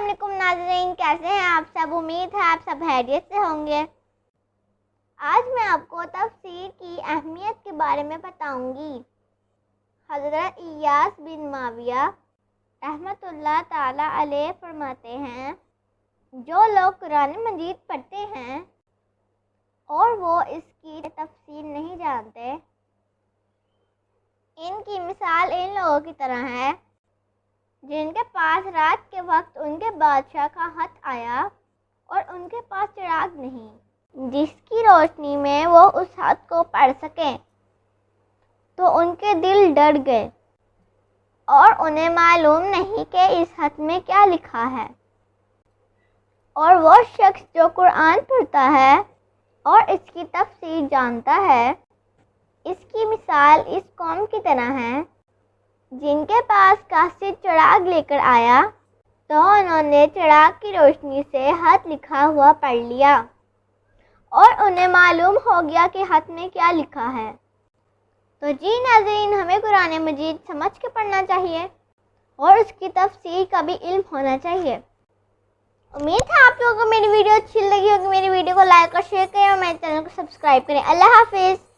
السلام علیکم ناظرین، کیسے ہیں آپ سب؟ امید ہے آپ سب خیریت سے ہوں گے۔ آج میں آپ کو تفسیر کی اہمیت کے بارے میں بتاؤں گی۔ حضرت ایاس بن معاویہ رحمۃ اللہ تعالی علیہ فرماتے ہیں، جو لوگ قرآن مجید پڑھتے ہیں اور وہ اس کی تفسیر نہیں جانتے، ان کی مثال ان لوگوں کی طرح ہے جن کے پاس رات کے وقت ان کے بادشاہ کا خط آیا اور ان کے پاس چراغ نہیں جس کی روشنی میں وہ اس خط کو پڑھ سکیں، تو ان کے دل ڈر گئے اور انہیں معلوم نہیں کہ اس خط میں کیا لکھا ہے۔ اور وہ شخص جو قرآن پڑھتا ہے اور اس کی تفسیر جانتا ہے، اس کی مثال اس قوم کی طرح ہے جن کے پاس قاصد چراغ لے کر آیا تو انہوں نے چراغ کی روشنی سے خط لکھا ہوا پڑھ لیا اور انہیں معلوم ہو گیا کہ خط میں کیا لکھا ہے۔ تو جی ناظرین، ہمیں قرآن مجید سمجھ کے پڑھنا چاہیے اور اس کی تفسیر کا بھی علم ہونا چاہیے۔ امید ہے آپ لوگوں کو میری ویڈیو اچھی لگی ہوگی۔ میری ویڈیو کو لائک اور شیئر کریں اور میرے چینل کو سبسکرائب کریں۔ اللہ حافظ۔